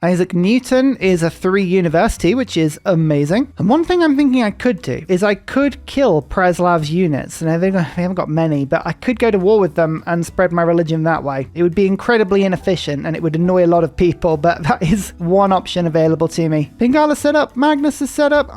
Isaac Newton is a 3 university, which is amazing. And one thing I'm thinking I could do is I could kill Preslav's units. And they haven't got many, but I could go to war with them and spread my religion that way. It would be incredibly inefficient and it would annoy a lot of people, but that is one option available to me. Pingala set up, Magnus is set up.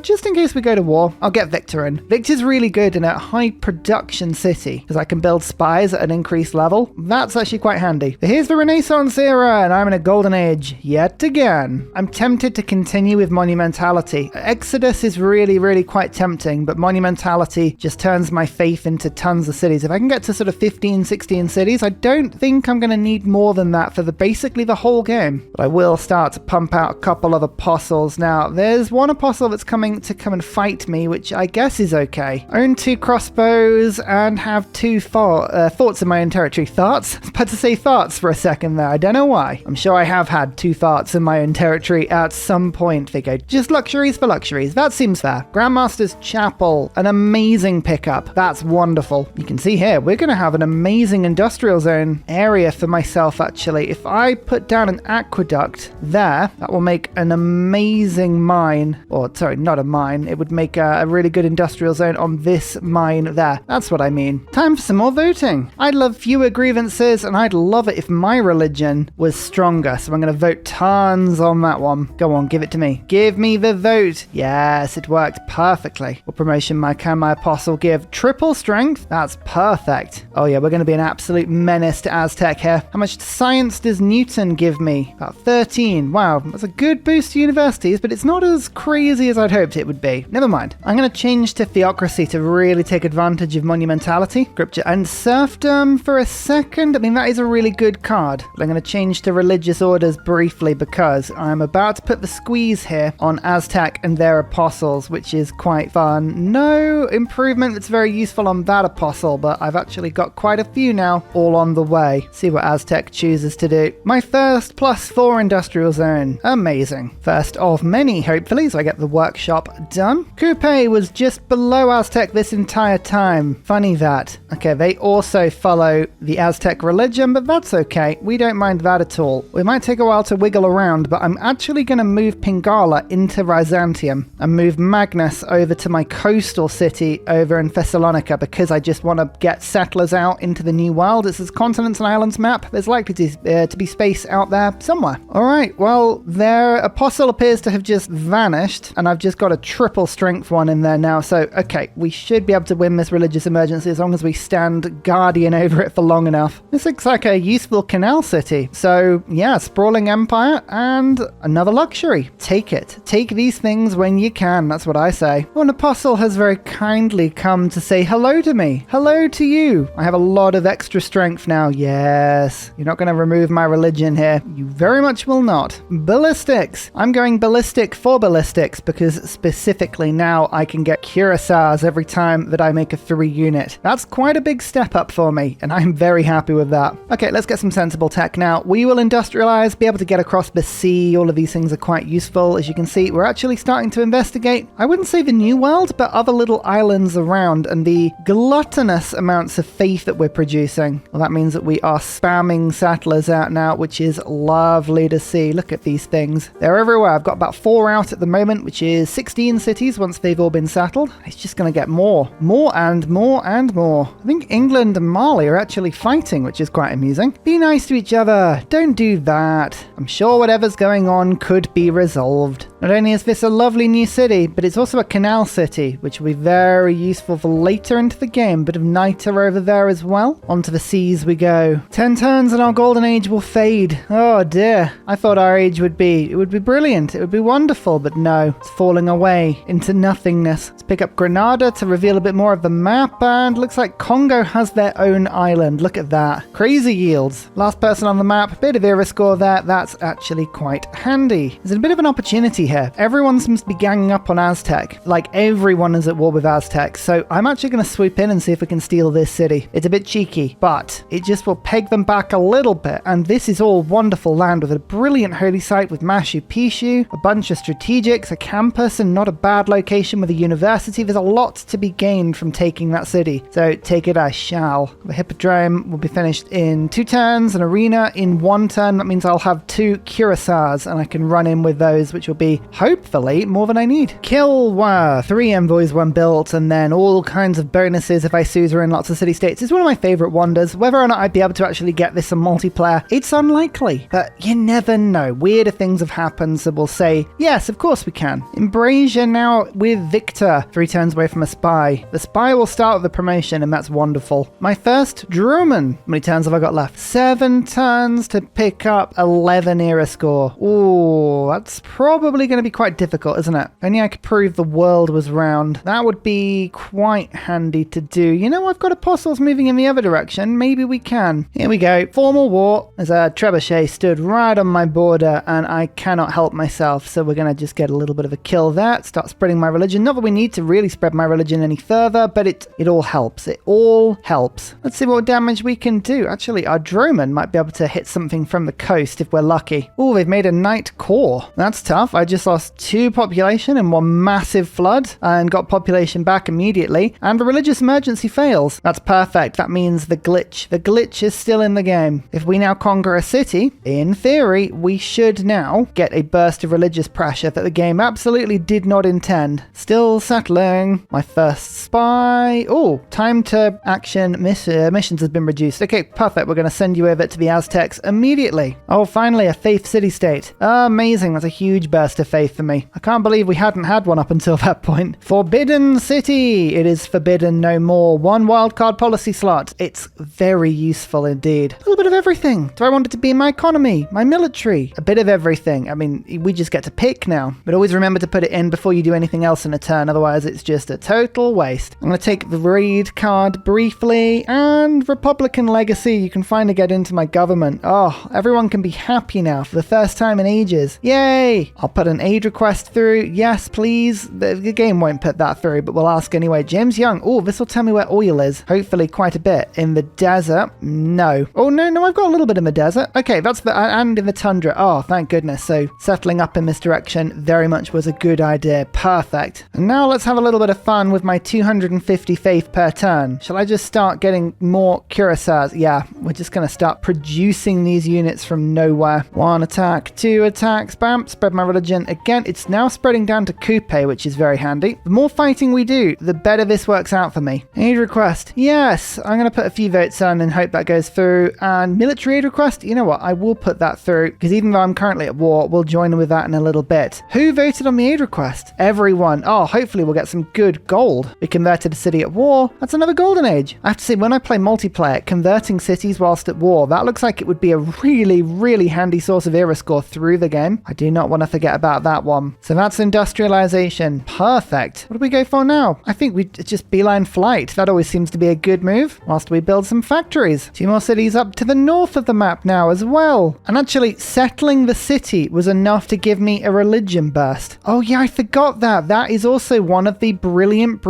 Just in case we go to war, I'll get Victor in. Victor's really good in a high production city because I can build spies at an increased level. That's actually quite handy. But here's the Renaissance era and I'm in a golden age yet again. I'm tempted to continue with monumentality. Exodus is really quite tempting, but monumentality just turns my faith into tons of cities. If I can get to sort of 15, 16 cities, I don't think I'm going to need more than that for basically the whole game. But I will start to pump out a couple of apostles. Now, there's one apostle that's coming to come and fight me, which I guess is okay. Own 2 crossbows and have 2 thoughts in my own territory. Thoughts? I was about to say thoughts for a second there. I don't know why. I'm sure I have had 2 thoughts in my own territory at some point. They go, just luxuries for luxuries. That seems fair. Grandmaster's Chapel, an amazing pickup. That's wonderful. You can see here, we're going to have an amazing industrial zone area for myself, actually. If I put down an aqueduct there, that will make an amazing mine. Or, sorry, not a mine. It would make a really good industrial zone on this mine there. That's what I mean. Time for some more voting. I'd love fewer grievances, and I'd love it if my religion was stronger. So I'm going to vote tons on that one. Go on, give it to me. Give me the vote. Yes, it worked perfectly. What promotion can my apostle give? Triple strength? That's perfect. Oh yeah, we're going to be an absolute menace to Aztec here. How much science does Newton give me? About 13. Wow, that's a good boost to universities, but it's not as crazy as I'd hoped it would be. Never mind. I'm going to change to theocracy to really take advantage of monumentality, scripture, and serfdom for a second. I mean, that is a really good card. But I'm going to change to religious orders briefly because I'm about to put the squeeze here on Aztec and their apostles, which is quite fun. No improvement that's very useful on that apostle, but I've actually got quite a few now all on the way. See what Aztec chooses to do. My first +4 industrial zone. Amazing. First of many, hopefully, so I get the workshop done. Coupe was just below Aztec this entire time. Funny that. Okay, they also follow the Aztec religion, but that's okay. We don't mind that at all. We might take a while to wiggle around, but I'm actually going to move Pingala into Byzantium and move Magnus over to my coastal city over in Thessalonica because I just want to get settlers out into the new world. It's this continents and islands map. There's likely to be space out there somewhere. All right, well, their apostle appears to have just vanished, and I've just got a triple strength one in there now. So, okay, we should be able to win this religious emergency as long as we stand guardian over it for long enough. This looks like a useful canal city. So, yeah, sprawling empire and another luxury. Take it. Take these things when you can. That's what I say. Well, an apostle has very kindly come to say hello to me. Hello to you. I have a lot of extra strength now. Yes. You're not going to remove my religion here. You very much will not. Ballistics. I'm going ballistic for ballistics because specifically now I can get cuirassiers every time that I make a 3 unit. That's quite a big step up for me, and I'm very happy with that. Okay, let's get some sensible tech now. We will industrialize, be able to get across the sea. All of these things are quite useful. As you can see, we're actually starting to investigate, I wouldn't say the new world, but other little islands around, and the gluttonous amounts of faith that we're producing. Well, that means that we are spamming settlers out now, which is lovely to see. Look at these things. They're everywhere. I've got about 4 out at the moment, which is 16 cities once they've all been settled. It's just going to get more and more and more. I think England and Mali are actually fighting, which is quite amusing. Be nice to each other. Don't do that. I'm sure whatever's going on could be resolved. Not only is this a lovely new city, but it's also a canal city, which will be very useful for later into the game. Bit of niter over there as well. Onto the seas we go. 10 turns and our golden age will fade. Oh dear. I thought our age would be brilliant. It would be wonderful, but no. It's falling away into nothingness. Let's pick up Granada to reveal a bit more of the map, and looks like Congo has their own island. Look at that. Crazy yields. Last person on the map. Bit of era score there. That's actually quite handy. There's a bit of an opportunity crazy here. Everyone seems to be ganging up on Aztec. Like, everyone is at war with Aztec. So I'm actually going to swoop in and see if we can steal this city. It's a bit cheeky, but it just will peg them back a little bit. And this is all wonderful land with a brilliant holy site with Machu Picchu, a bunch of strategics, a campus, and not a bad location with a university. There's a lot to be gained from taking that city. So take it I shall. The Hippodrome will be finished in 2 turns, an arena in 1 turn. That means I'll have 2 cuirassiers and I can run in with those, which will be hopefully more than I need. Kilwa, 3 envoys, 1 built, and then all kinds of bonuses if I suzerain in lots of city-states. It's one of my favorite wonders. Whether or not I'd be able to actually get this on multiplayer, it's unlikely, but you never know. Weirder things have happened, so we'll say, yes, of course we can. Embrasia now with Victor, 3 turns away from a spy. The spy will start with the promotion, and that's wonderful. My first Druman. How many turns have I got left? 7 turns to pick up 11 era score. Ooh, that's probably going to be quite difficult, isn't it? Only I could prove the world was round. That would be quite handy to do. You know, I've got apostles moving in the other direction. Maybe we can. Here we go. Formal war. There's a trebuchet stood right on my border, and I cannot help myself. So we're going to just get a little bit of a kill there. Start spreading my religion. Not that we need to really spread my religion any further, but it all helps. It all helps. Let's see what damage we can do. Actually, our Droman might be able to hit something from the coast if we're lucky. Oh, they've made a knight core. That's tough. I just lost 2 population in one massive flood and got population back immediately. And the religious emergency fails. That's perfect. That means the glitch is still in the game. If we now conquer a city, in theory, we should now get a burst of religious pressure that the game absolutely did not intend. Still settling. My first spy. Oh, time to action missions has been reduced. Okay, perfect. We're going to send you over to the Aztecs immediately. Oh, finally, a faith city-state. Amazing. That's a huge burst of faith for me. I can't believe we hadn't had one up until that point. Forbidden city. It is forbidden no more. 1 wildcard policy slot. It's very useful indeed. A little bit of everything. Do I want it to be my economy, my military? A bit of everything. I mean, we just get to pick now. But always remember to put it in before you do anything else in a turn. Otherwise, it's just a total waste. I'm going to take the raid card briefly. And Republican legacy. You can finally get into my government. Oh, everyone can be happy now for the first time in ages. Yay! I'll put an aid request through. Yes, please. The game won't put that through, but we'll ask anyway. James Young. Oh, this will tell me where oil is. Hopefully quite a bit. In the desert? No. Oh, no, I've got a little bit in the desert. Okay, that's the... and in the tundra. Oh, thank goodness. So settling up in this direction very much was a good idea. Perfect. And now let's have a little bit of fun with my 250 faith per turn. Shall I just start getting more cuirassiers? Yeah, we're just going to start producing these units from nowhere. 1 attack, 2 attacks, bam, spread my religion. Again, it's now spreading down to Coupe, which is very handy. The more fighting we do, the better this works out for me. Aid request. Yes, I'm going to put a few votes on and hope that goes through. And military aid request, you know what, I will put that through, because even though I'm currently at war, we'll join in with that in a little bit. Who voted on the aid request? Everyone. Oh, hopefully we'll get some good gold. We converted a city at war. That's another golden age. I have to say, when I play multiplayer, converting cities whilst at war, that looks like it would be a really, really handy source of era score through the game. I do not want to forget about that one. So that's industrialization. Perfect. What do we go for now? I think we just beeline flight. That always seems to be a good move, whilst we build some factories. 2 more cities up to the north of the map now as well. And actually, settling the city was enough to give me a religion burst. Oh yeah, I forgot that. That is also one of the brilliant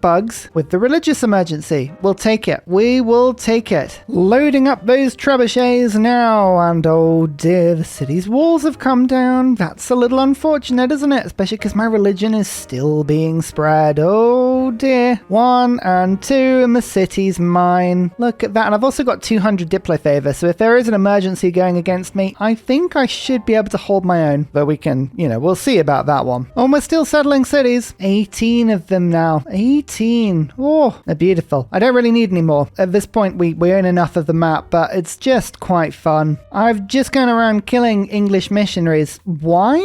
bugs with the religious emergency. We'll take it. We will take it. Loading up those trebuchets now. And oh dear, the city's walls have come down. That's a little unfortunate, isn't it? Especially because my religion is still being spread. Oh dear. 1 and 2 and the city's mine. Look at that. And I've also got 200 Diplo favor. So if there is an emergency going against me, I think I should be able to hold my own. But we can, we'll see about that one. Oh, we're still settling cities. 18 of them now. 18. Oh, they're beautiful. I don't really need any more. At this point, we own enough of the map, but it's just quite fun. I've just gone around killing English missionaries. Why?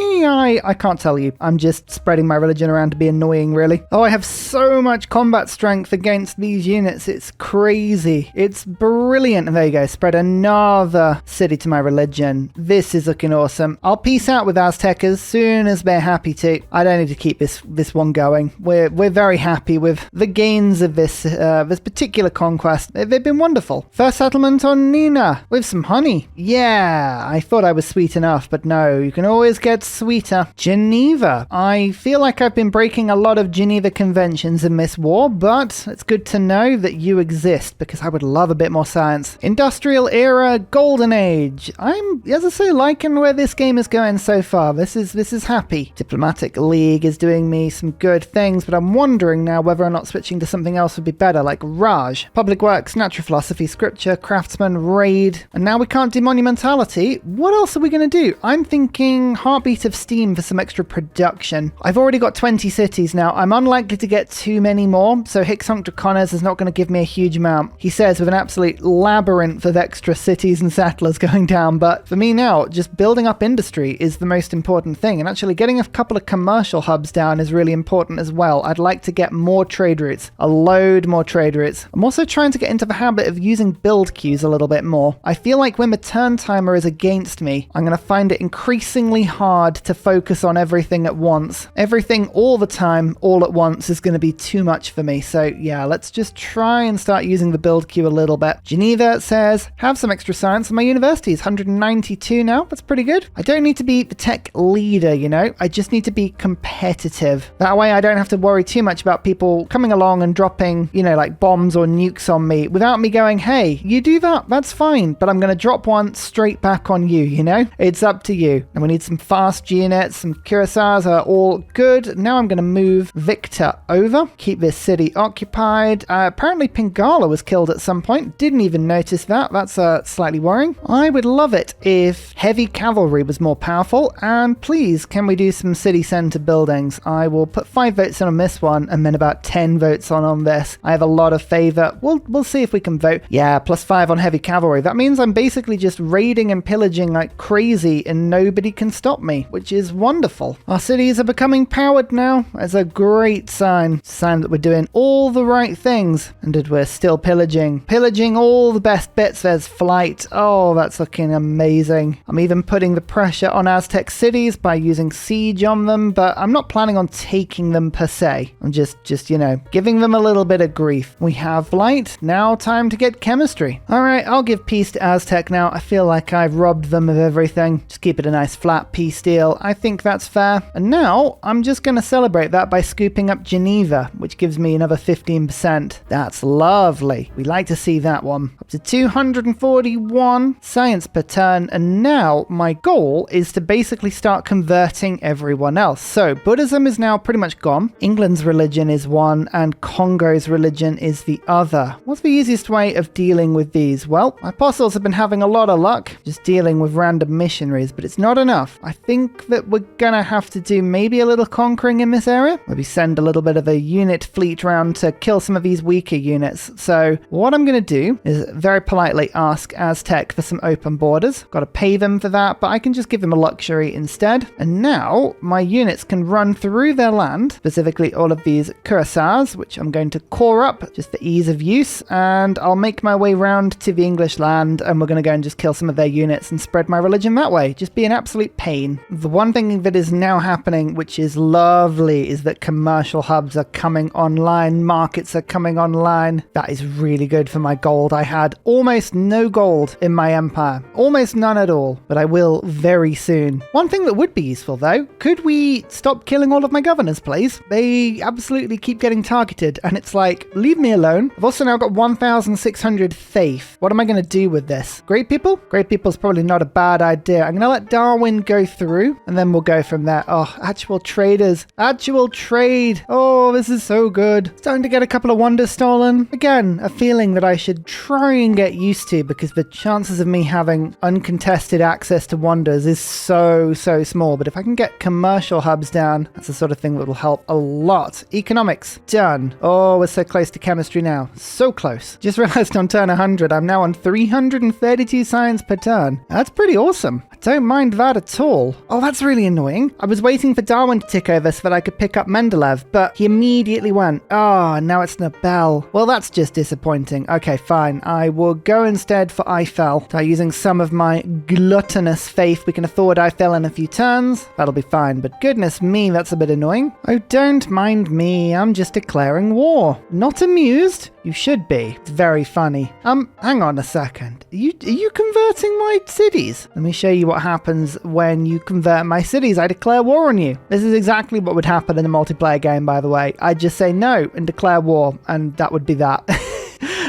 I can't tell you. I'm just spreading my religion around to be annoying, really. Oh, I have so much combat strength against these units. It's crazy. It's brilliant. And there you go. Spread another city to my religion. This is looking awesome. I'll peace out with Aztec as soon as they're happy to. I don't need to keep this one going. We're very happy with the gains of this particular conquest. They've been wonderful. First settlement on Nina with some honey. Yeah, I thought I was sweet enough, but no, you can always get sweet Peter. Geneva. I feel like I've been breaking a lot of Geneva conventions in this war, but it's good to know that you exist because I would love a bit more science. Industrial era, golden age. I'm, as I say, liking where this game is going so far. This is happy. Diplomatic League is doing me some good things, but I'm wondering now whether or not switching to something else would be better, like Raj. Public Works, Natural Philosophy, Scripture, Craftsman, Raid, and now we can't do Monumentality. What else are we going to do? I'm thinking Heartbeat of Steam for some extra production. I've already got 20 cities now. I'm unlikely to get too many more, so Hicksonk Connors is not going to give me a huge amount. He says with an absolute labyrinth of extra cities and settlers going down, but for me now, just building up industry is the most important thing, and actually getting a couple of commercial hubs down is really important as well. I'd like to get more trade routes, a load more trade routes. I'm also trying to get into the habit of using build queues a little bit more. I feel like when the turn timer is against me, I'm going to find it increasingly hard to focus on everything at once. Everything all the time, all at once is going to be too much for me. So yeah, let's just try and start using the build queue a little bit. Geneva says, have some extra science, and my university is 192 now. That's pretty good. I don't need to be the tech leader, you know, I just need to be competitive. That way I don't have to worry too much about people coming along and dropping, you know, like bombs or nukes on me without me going, hey, you do that, that's fine, but I'm going to drop one straight back on you, you know? It's up to you. And we need some fast units, some cuirassiers are all good. Now I'm going to move Victor over, keep this city occupied. Apparently Pingala was killed at some point. Didn't even notice that. That's slightly worrying. I would love it if heavy cavalry was more powerful, and please, can we do some city centre buildings? I will put 5 votes in on this one and then about 10 votes on this. I have a lot of favour. We'll see if we can vote. Yeah, +5 on heavy cavalry. That means I'm basically just raiding and pillaging like crazy and nobody can stop me, which is wonderful. Our cities are becoming powered now. It's a great sign. It's a sign that we're doing all the right things and that we're still pillaging. Pillaging all the best bits. There's flight. Oh, that's looking amazing. I'm even putting the pressure on Aztec cities by using siege on them, but I'm not planning on taking them per se. I'm just, you know, giving them a little bit of grief. We have flight. Now time to get chemistry. All right, I'll give peace to Aztec now. I feel like I've robbed them of everything. Just keep it a nice flat peace deal. I think that's fair. And now I'm just going to celebrate that by scooping up Geneva, which gives me another 15%. That's lovely. We like to see that one. Up to 241 science per turn. And now my goal is to basically start converting everyone else. So Buddhism is now pretty much gone. England's religion is one and Congo's religion is the other. What's the easiest way of dealing with these? Well, my apostles have been having a lot of luck just dealing with random missionaries, but it's not enough. I think that we're gonna have to do maybe a little conquering in this area. Maybe send a little bit of a unit fleet round to kill some of these weaker units. So what I'm gonna do is very politely ask Aztec for some open borders. Got to pay them for that, but I can just give them a luxury instead. And now my units can run through their land, specifically all of these cuirassiers, which I'm going to core up just for ease of use, and I'll make my way round to the English land, and we're going to go and just kill some of their units and spread my religion that way. Just be an absolute pain. The one thing that is now happening, which is lovely, is that commercial hubs are coming online, markets are coming online. That is really good for my gold. I had almost no gold in my empire. Almost none at all, but I will very soon. One thing that would be useful though, could we stop killing all of my governors, please? They absolutely keep getting targeted, and it's like, leave me alone. I've also now got 1,600 faith. What am I going to do with this? Great people? Great people is probably not a bad idea. I'm going to let Darwin go through, and then we'll go from there. Oh, actual traders. Actual trade. Oh, this is so good. Starting to get a couple of wonders stolen. Again, a feeling that I should try and get used to, because the chances of me having uncontested access to wonders is so small. But if I can get commercial hubs down, that's the sort of thing that will help a lot. Economics, done. Oh, we're so close to chemistry now. So close. Just realized on turn 100, I'm now on 332 science per turn. That's pretty awesome. I don't mind that at all. Oh, that's really annoying. I was waiting for Darwin to tick over so that I could pick up Mendeleev, but he immediately went, oh, now it's Nobel. Well, that's just disappointing. Okay, fine. I will go instead for Eiffel. By using some of my gluttonous faith, we can afford Eiffel in a few turns. That'll be fine, but goodness me, that's a bit annoying. Oh, don't mind me. I'm just declaring war. Not amused? You should be. It's very funny. Hang on a second. Are you converting my cities? Let me show you what happens when you convert my cities, I declare war on you. This is exactly what would happen in a multiplayer game, by the way. I'd just say no and declare war, and that would be that.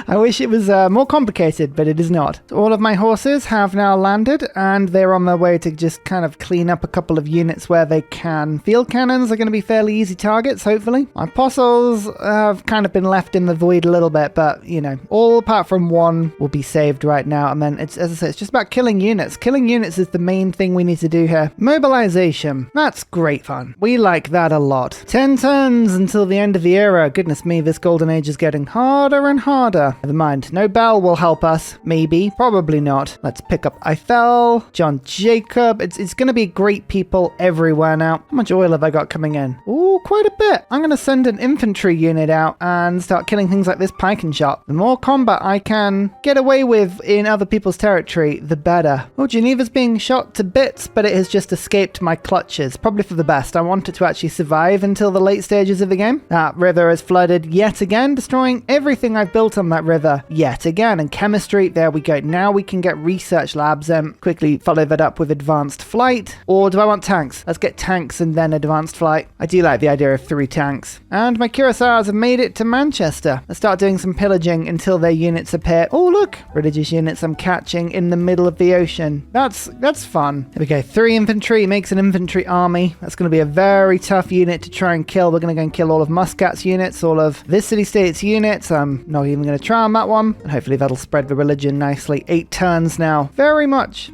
I wish it was more complicated, but it is not. All of my horses have now landed, and they're on their way to just kind of clean up a couple of units where they can. Field cannons are going to be fairly easy targets, hopefully. My apostles have kind of been left in the void a little bit, but, you know, all apart from one will be saved right now. And then, it's, as I said, it's just about killing units. Killing units is the main thing we need to do here. Mobilization. That's great fun. We like that a lot. 10 turns until the end of the era. Goodness me, this golden age is getting harder and harder. Never mind. No Bell will help us. Maybe. Probably not. Let's pick up Eiffel. John Jacob. It's going to be great people everywhere now. How much oil have I got coming in? Ooh, quite a bit. I'm going to send an infantry unit out and start killing things like this pike and shot. The more combat I can get away with in other people's territory, the better. Oh, Geneva's being shot to bits, but it has just escaped my clutches. Probably for the best. I want it to actually survive until the late stages of the game. That river has flooded yet again, destroying everything I've built on that river yet again. And chemistry, there we go. Now we can get research labs and quickly follow that up with advanced flight. Or do I want tanks? Let's get tanks and then advanced flight. I do like the idea of 3 tanks. And my cuirassiers have made it to Manchester. Let's start doing some pillaging until their units appear. Oh, look! Religious units I'm catching in the middle of the ocean. That's fun. Here we go. 3 infantry makes an infantry army. That's going to be a very tough unit to try and kill. We're going to go and kill all of Muscat's units, all of this city-state's units. I'm not even going to try on that one. And hopefully that'll spread the religion nicely. 8 turns now. Very much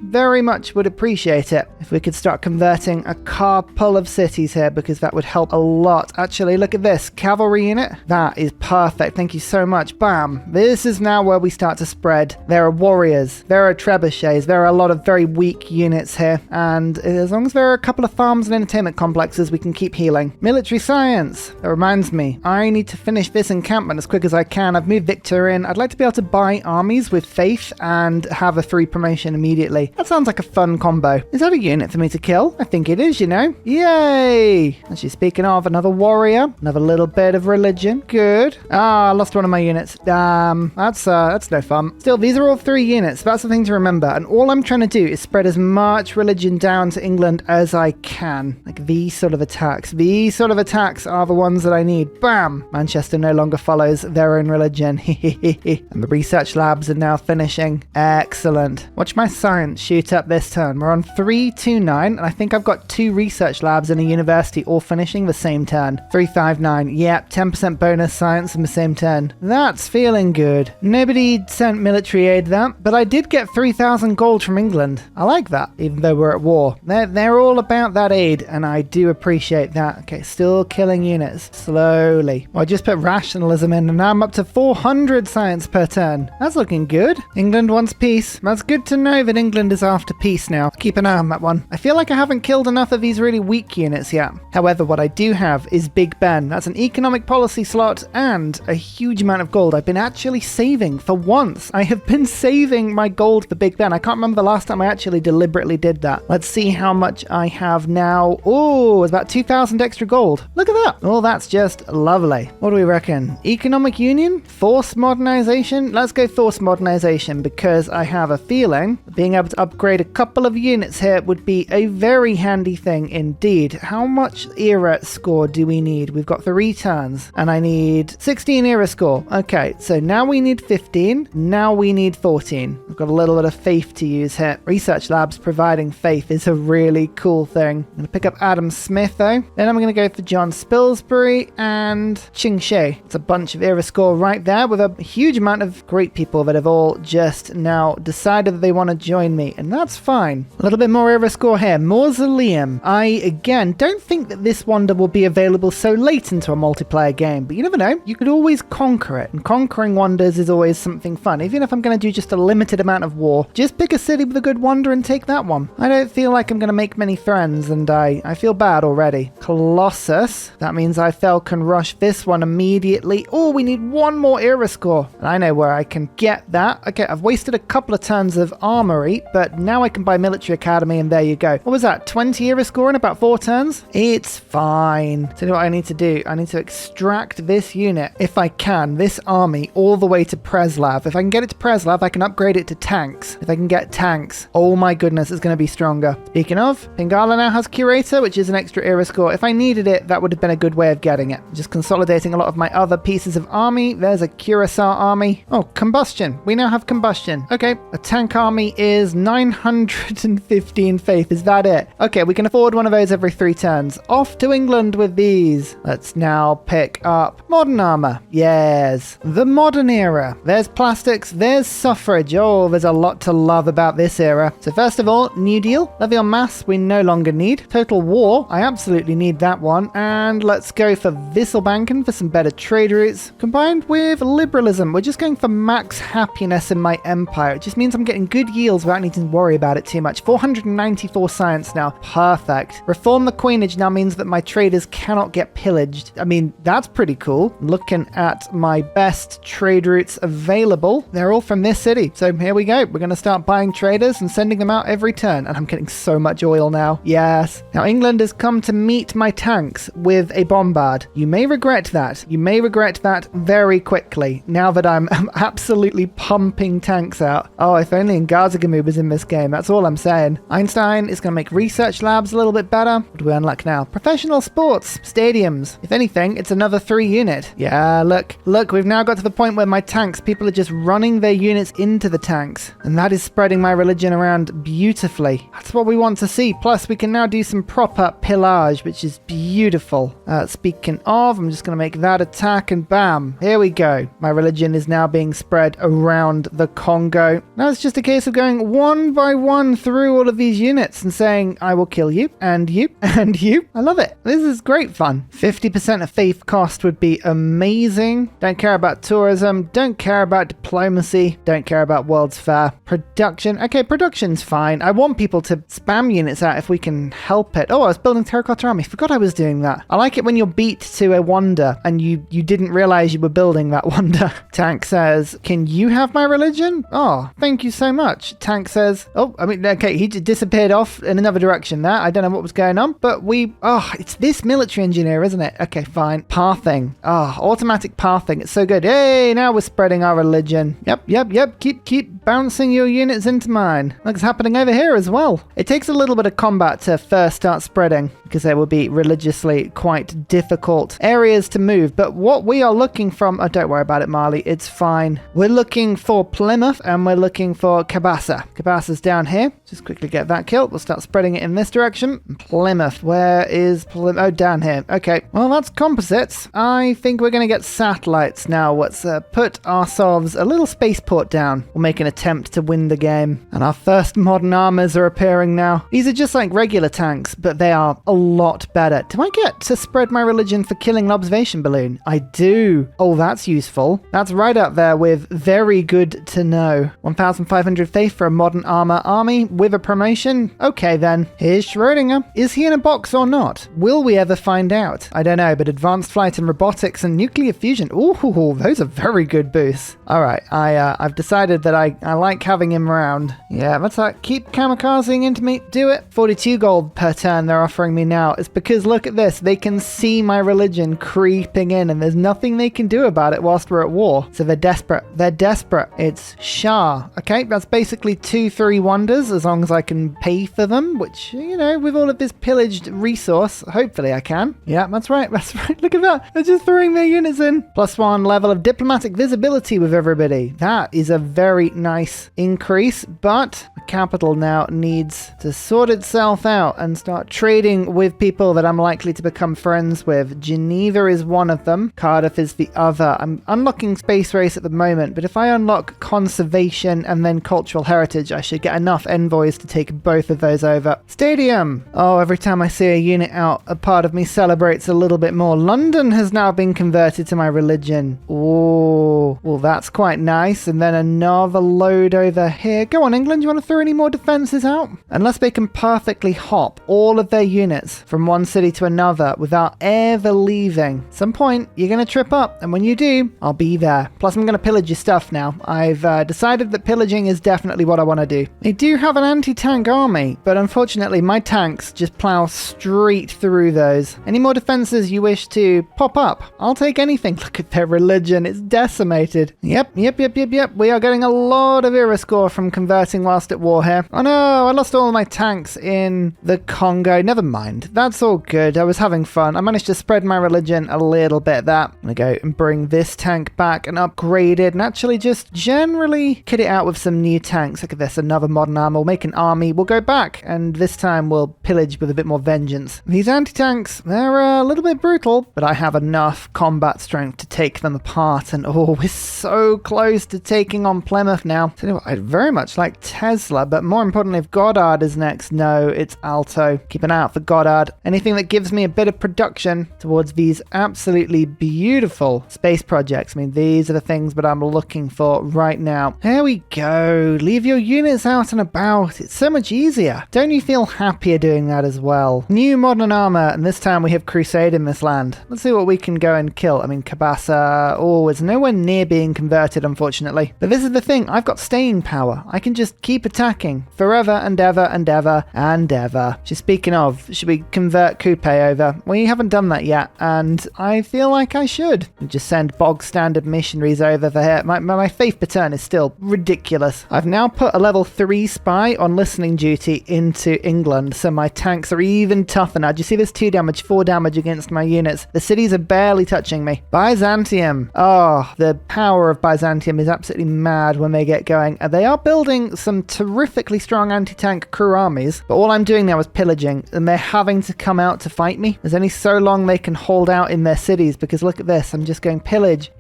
would appreciate it if we could start converting a couple of cities here, because that would help a lot. Actually, look at this. Cavalry unit. That is perfect. Thank you so much. Bam. This is now where we start to spread. There are warriors. There are trebuchets. There are a lot of very weak units here. And as long as there are a couple of farms and entertainment complexes, we can keep healing. Military science. That reminds me. I need to finish this encampment as quick as I can. I've moved Victor in. I'd like to be able to buy armies with faith and have a 3 promotion immediately. That sounds like a fun combo. Is that a unit for me to kill? I think it is, you know. Yay! Actually, speaking of, another warrior. Another little bit of religion. Good. Ah, I lost one of my units. Damn. That's no fun. Still, these are all 3 units. That's the thing to remember. And all I'm trying to do is spread as much religion down to England as I can. Like these sort of attacks. These sort of attacks are the ones that I need. Bam! Manchester no longer follows their own religion. And the research labs are now finishing. Excellent. Watch my science shoot up this turn. We're on 329, and I think I've got 2 research labs in a university all finishing the same turn. 359. Yep, 10% bonus science in the same turn. That's feeling good. Nobody sent military aid that, but I did get 3,000 gold from England. I like that, even though we're at war. They're all about that aid, and I do appreciate that. Okay, still killing units. Slowly. Well, I just put rationalism in, and now I'm up to 400 science per turn. That's looking good. England wants peace. That's good to know that England is after peace now. Keep an eye on that one. I feel like I haven't killed enough of these really weak units yet. However, what I do have is Big Ben. That's an economic policy slot and a huge amount of gold. I've been actually saving for once. I have been saving my gold for Big Ben. I can't remember the last time I actually deliberately did that. Let's see how much I have now. Oh, it's about 2,000 extra gold. Look at that. Oh, that's just lovely. What do we reckon? Economic union? Force modernization? Let's go force modernization, because I have a feeling being able to upgrade a couple of units here would be a very handy thing indeed. How much era score do we need? We've got 3 turns and I need 16 era score. Okay, so now we need 15. Now we need 14. We've got a little bit of faith to use here. Research labs providing faith is a really cool thing. I'm going to pick up Adam Smith though. Then I'm going to go for John Spilsbury and Ching She. It's a bunch of era score right there with a huge amount of great people that have all just now decided that they want to join me, and that's fine. A little bit more era score here. Mausoleum. I, again, don't think that this wonder will be available so late into a multiplayer game, but you never know. You could always conquer it, and conquering wonders is always something fun. Even if I'm going to do just a limited amount of war, just pick a city with a good wonder and take that one. I don't feel like I'm going to make many friends, and I feel bad already. Colossus. That means Eiffel can rush this one immediately. Oh, we need 1 more era score. sure. And I know where I can get that. Okay, I've wasted a couple of turns of armory, but now I can buy military academy, and there you go. What was that? 20 era score in about 4 turns? It's fine. So you know what I need to do? I need to extract this unit, if I can, this army, all the way to Preslav. If I can get it to Preslav, I can upgrade it to tanks. If I can get tanks, oh my goodness, it's going to be stronger. Speaking of, Pingala now has Curator, which is an extra era score. If I needed it, that would have been a good way of getting it. Just consolidating a lot of my other pieces of army. There's a Curacao army. Oh, combustion. We now have combustion. Okay, a tank army is 915 faith. Is that it? Okay, we can afford one of those every 3 turns. Off to England with these. Let's now pick up modern armor. Yes, the modern era. There's plastics, there's suffrage. Oh, there's a lot to love about this era. So first of all, New Deal. Levy on mass, we no longer need. Total war, I absolutely need that one. And let's go for Wisselbanken for some better trade routes. Combined with liberalism, we're just going for max happiness in my empire. It just means I'm getting good yields without needing to worry about it too much. 494 science now. Perfect. Reform the coinage now means that my traders cannot get pillaged. I mean, that's pretty cool. Looking at my best trade routes available, they're all from this city. So here we go. We're going to start buying traders and sending them out every turn. And I'm getting so much oil now. Yes. Now England has come to meet my tanks with a bombard. You may regret that. You may regret that very quickly now that I'm absolutely pumping tanks out. Oh, if only Gimme was in this game. That's all I'm saying. Einstein is going to make research labs a little bit better. What do we unlock now? Professional sports. Stadiums. If anything, it's another 3 unit. Yeah, look, we've now got to the point where my tanks, people are just running their units into the tanks. And that is spreading my religion around beautifully. That's what we want to see. Plus, we can now do some proper pillage, which is beautiful. Speaking of, I'm just going to make that attack and bam, here we go. My religion is now being spread around the Congo. Now it's just a case of going one by one through all of these units and saying, I will kill you, and you, and you. I love it. This is great fun. 50% of faith cost would be amazing. Don't care about tourism. Don't care about diplomacy. Don't care about World's Fair. Production. Okay, production's fine. I want people to spam units out if we can help it. Oh, I was building Terracotta Army. Forgot I was doing that. I like it when you're beat to a wonder and you didn't realize you were building that wonder. Tank says, can you have my religion? Oh, thank you so much. Tank says, oh, I mean, okay, he disappeared off in another direction there. I don't know what was going on, but it's this military engineer, isn't it? Okay, fine. Pathing. Oh, automatic pathing. It's so good. Hey, now we're spreading our religion. Yep. Keep bouncing your units into mine. Like it's happening over here as well. It takes a little bit of combat to first start spreading because there will be religiously quite difficult areas to move. But what we are looking from, oh, don't worry about it, Marley. It's fine. We're looking for Plymouth and we're looking for Cabasa. Cabasa's down here. Just quickly get that killed. We'll start spreading it in this direction. Plymouth. Where is Plymouth? Oh, down here. Okay. Well, that's composites. I think we're going to get satellites now. Let's put ourselves a little spaceport down. We'll make an attempt to win the game. And our first modern armors are appearing now. These are just like regular tanks, but they are a lot better. Do I get to spread my religion for killing an observation balloon? I do. Oh, that's useful. That's right up there with very good to know. 1,500 faith for a modern armor army with a promotion? Okay then. Here's Schrödinger. Is he in a box or not? Will we ever find out? I don't know, but advanced flight and robotics and nuclear fusion. Ooh, those are very good boosts. All right, I've decided that I like having him around. Yeah, that's that. Keep kamikazing into me. Do it. 42 gold per turn they're offering me now. It's because look at this. They can see my religion creeping in and there's nothing they can do about it whilst we're at war. So they're desperate. They're desperate. It's Shah. Okay, that's basically 2-3 wonders as long as I can pay for them, which, you know, with all of this pillaged resource, hopefully I can. Yeah, that's right. That's right. Look at that. They're just throwing their units in. +1 level of diplomatic visibility with everybody. That is a very nice increase, but the capital now needs to sort itself out and start trading with people that I'm likely to become friends with. Geneva is one of them. Cardiff is the other. I'm unlocking space race at the moment, but if I unlock conservation and then cultural heritage, I should get enough envoys to take both of those over. Stadium. Oh, every time I see a unit out, a part of me celebrates a little bit more. London has now been converted to my religion. Oh, well, that's quite nice. And then another load over here. Go on, England, you want to throw any more defenses out? Unless they can perfectly hop all of their units from one city to another without ever leaving. At some point, you're going to trip up, and when you do, I'll be there. Plus, I'm going to pillage your stuff now. I've decided that pillaging is definitely what I want to do. They do have an anti-tank army, but unfortunately, my tanks just plow straight through those. Any more defenses you wish to pop up? I'll take anything. Look at their religion. It's decimated. Yep. We are getting a lot of era score from converting whilst at war here. Oh no, I lost all of my tanks in the Congo. Never mind. That's all good. I was having fun. I managed to spread my religion a little bit there. I'm going to go and bring this tank back and upgrade it and actually just generally kit it out with some new tanks. Look at this. Another modern armor. We'll make an army. We'll go back and this time we'll pillage with a bit more vengeance. These anti-tanks, they're a little bit brutal, but I have enough combat strength to take them apart. And oh, we're so close to taking on Plymouth now. So I'd very much like Tesla, but more importantly, if Goddard is next, no, it's Alto. Keep an eye out for Goddard. Anything that gives me a bit of production towards these absolutely beautiful space projects. I mean, these are the things that I'm looking for right now. There we go. Leave your units out and about. It's so much easier. Don't you feel happier doing that as well? New modern armor, and this time we have Crusade in this land. Let's see what we can go and kill. I mean, Kabasa, oh, it's nowhere near being converted, unfortunately. But this is the thing. I've got staying power. I can just keep attacking forever and ever and ever and ever. Just speaking of, should we convert Coupe over? We haven't done that yet, and I feel like I should. Just send bog standard missionaries over for here. My faith per turn is still ridiculous. I've now put a level 3 spy on listening duty into England, so my tanks are even tougher now. Do you see this 2 damage, 4 damage against my units? The cities are barely touching me. Byzantium. Oh, the power of Byzantium is absolutely mad when they get going. They are building some terrifically strong anti-tank crew armies, but all I'm doing now is pillaging, and they're having to come out to fight me. There's only so long they can hold out in their cities, because look at this. I'm just going pillage,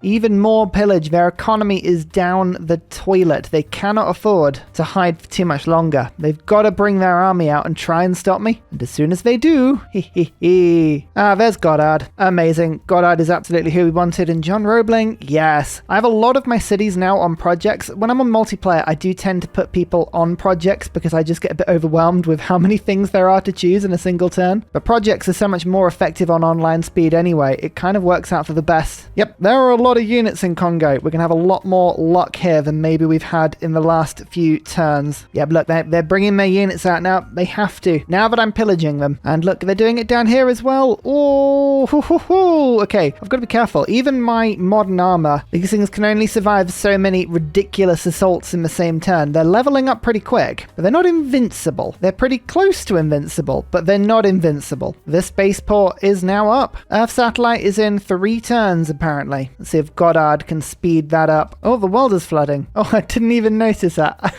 even more pillage. Their economy is down the toilet. They cannot afford to hide for too much longer. They've got to bring their army out and try and stop me. And as soon as they do, there's Goddard. Amazing. Goddard is absolutely who we wanted. And John Roebling, yes. I have a lot of my cities now on projects. When I'm on multiplayer, I do tend to put people on projects because I just get a bit overwhelmed with how many things there are to choose in a single turn. But projects are so much more effective on online speed anyway. It kind of works out for the best. Yep, there are a lot of units in Congo. We're going to have a lot more luck here than maybe we've had in the last few turns. Yeah, look, they're bringing their units out now. They have to. Now that I'm pillaging them. And look, they're doing it down here as well. Oh, okay. I've got to be careful. Even my modern armor, these things can only survive so many ridiculous assaults in the same turn. They're leveling up pretty quick, but they're not invincible. They're pretty close to invincible, but they're not invincible. This spaceport is now up. Earth satellite is in 3 turns, apparently. Let's see if Goddard can speed that up. Oh, the world is flooding. Oh, I didn't even notice that.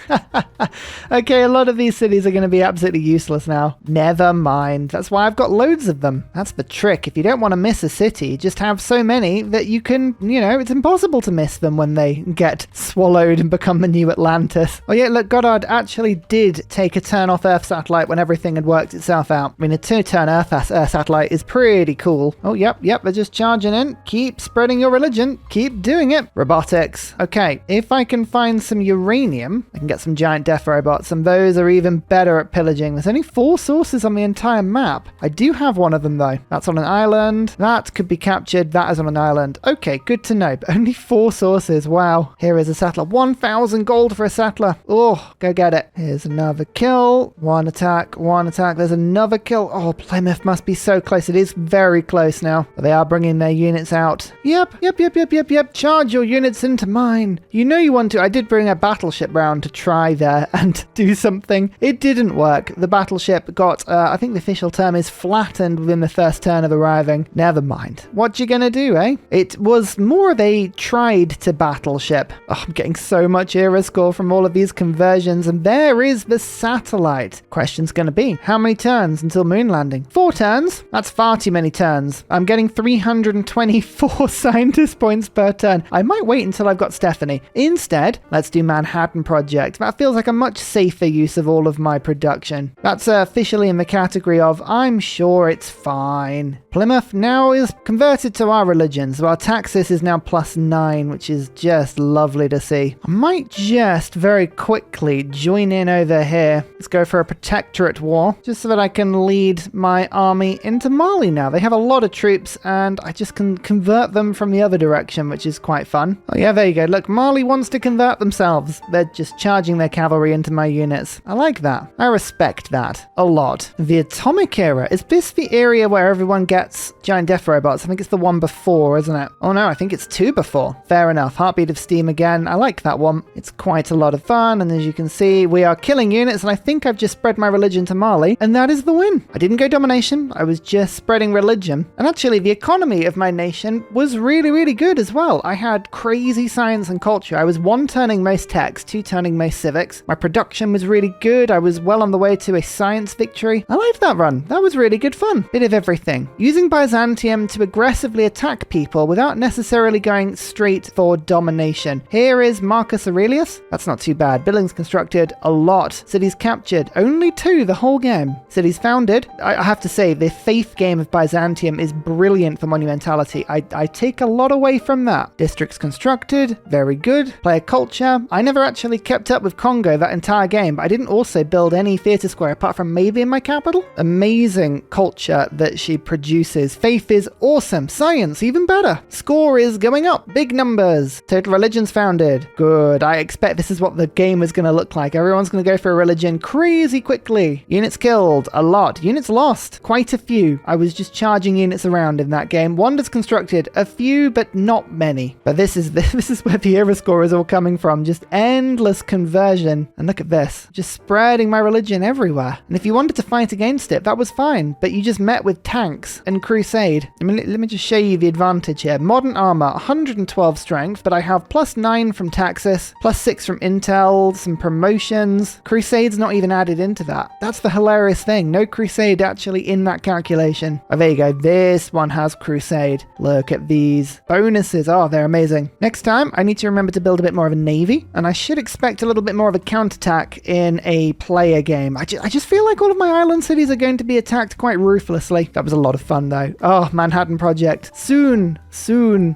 Okay, a lot of these cities are going to be absolutely useless now. Never mind. That's why I've got loads of them. That's the trick. If you don't want to miss a city, just have so many that you can, it's impossible to miss them when they get swallowed and become the new Atlantis. Oh yeah, look, Goddard actually did take a turn off Earth satellite when everything had worked itself out. I mean, a 2-turn Earth satellite is pretty cool. Oh, yep, they're just charging in. Keep spreading your religion. Keep doing it. Robotics. Okay, if I can find some uranium, I can get some giant death robots, and those are even better at pillaging. There's only 4 sources on the entire map. I do have one of them, though. That's on an island. That could be captured. That is on an island. Okay, good to know, but only 4 sources. Wow. Here is a settler. 1,000 gold for a settler. Oh, go get it. Here's another kill. One attack. There's another kill. Oh, Plymouth must be so close. It is very close now. They are bringing their units out. Yep. Charge your units into mine. You know you want to. I did bring a battleship round to try there and do something. It didn't work. The battleship got, I think the official term is flattened within the first turn of arriving. Never mind. What you gonna do, eh? It was more of a tried to battleship. Oh, I'm getting so much era score from all of these conversions, and there is the satellite. Question's gonna be, how many turns until moon landing? 4 turns? That's far too many turns. I'm getting 324 scientist points per turn. I might wait until I've got Stephanie. Instead, let's do Manhattan Project. That feels like a much safer use of all of my production. That's officially in the category of, I'm sure it's fine. Plymouth now is converted to our religion, so our taxes is now +9, which is just lovely to diplomacy. I might just very quickly join in over here. Let's go for a protectorate war, just so that I can lead my army into Mali now. They have a lot of troops, and I just can convert them from the other direction, which is quite fun. Oh yeah, there you go. Look, Mali wants to convert themselves. They're just charging their cavalry into my units. I like that. I respect that a lot. The Atomic Era. Is this the area where everyone gets giant death robots? I think it's the one before, isn't it? Oh no, I think it's two before. Fair enough. Heartbeat of Steam again. I like that one. It's quite a lot of fun, and as you can see, we are killing units, and I think I've just spread my religion to Mali, and that is the win. I didn't go domination. I was just spreading religion. And actually, the economy of my nation was really, really good as well. I had crazy science and culture. I was 1-turning most techs, 2-turning most civics. My production was really good. I was well on the way to a science victory. I liked that run. That was really good fun. Bit of everything. Using Byzantium to aggressively attack people without necessarily going straight for domination. Here is Marcus Aurelius. That's not too bad. Buildings constructed, a lot. Cities captured, only 2 the whole game. Cities founded. I have to say, the faith game of Byzantium is brilliant for monumentality. I take a lot away from that. Districts constructed, very good. Player culture. I never actually kept up with Congo that entire game, but I didn't also build any theatre square apart from maybe in my capital. Amazing culture that she produces. Faith is awesome. Science, even better. Score is going up. Big numbers. Total religions founded. Good. I expect this is what the game is going to look like. Everyone's going to go for a religion crazy quickly. Units killed, a lot. Units lost, quite a few. I was just charging units around in that game. Wonders constructed, a few, but not many. But this is where the era score is all coming from. Just endless conversion. And look at this. Just spreading my religion everywhere. And if you wanted to fight against it, that was fine. But you just met with tanks and crusade. I mean, let me just show you the advantage here. Modern armor, 112 strength, but I have +9 from Taxis, +6 from Intel, some promotions. Crusade's not even added into that. That's the hilarious thing. No crusade actually in that calculation. Oh, there you go. This one has crusade. Look at these bonuses. Oh, they're amazing. Next time, I need to remember to build a bit more of a navy, and I should expect a little bit more of a counterattack in a player game. I just feel like all of my island cities are going to be attacked quite ruthlessly. That was a lot of fun though. Oh, Manhattan Project. Soon.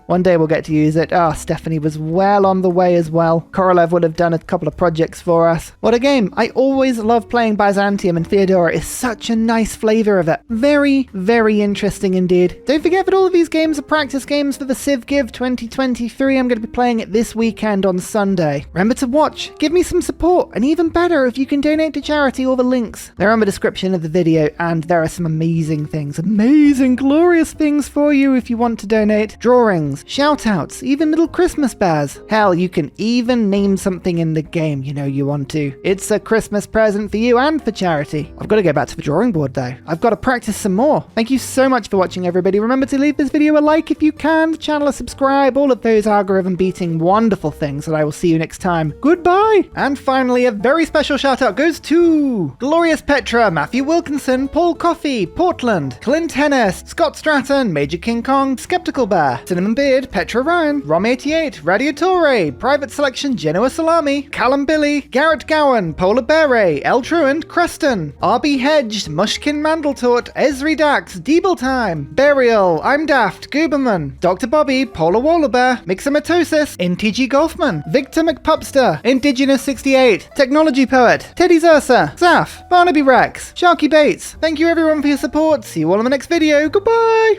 One day we'll get to use it. Oh, Stephanie was well on the way as well. Korolev would have done a couple of projects for us. What a game. I always love playing Byzantium, and Theodora is such a nice flavor of it. Very, very interesting indeed. Don't forget that all of these games are practice games for the Civ Give 2023. I'm going to be playing it this weekend on Sunday. Remember to watch, give me some support, and even better if you can donate to charity. All the links, they're on the description of the video, and there are some amazing things, amazing, glorious things for you if you want to donate. Drawings, shout-outs, even little Christmas bears. Hell, you can even name something in the game you know you want to. It's a Christmas present for you and for charity. I've got to go back to the drawing board though. I've got to practice some more. Thank you so much for watching, everybody. Remember to leave this video a like if you can, the channel a subscribe, all of those algorithm beating wonderful things, and I will see you next time. Goodbye! And finally, a very special shout out goes to Glorious Petra, Matthew Wilkinson, Paul Coffey, Portland, Clint Hennis, Scott Stratton, Major King Kong, Skeptical Bear, Cinnamon Beard, Petra Ryan, Rom88, Radiatore, Private Selection, Genoa Salami, Callum Billy, Garrett Gowan, Polar Beret, El Truant, Creston, RB Hedged, Mushkin Mandeltort, Esri Dax, Deeble Time, Burial, I'm Daft, Gooberman, Dr. Bobby, Polar Wallabear, Mixomatosis, NTG Golfman, Victor McPupster, Indigenous 68, Technology Poet, Teddy Zersa, Zaf, Barnaby Rex, Sharky Bates. Thank you everyone for your support. See you all in the next video. Goodbye!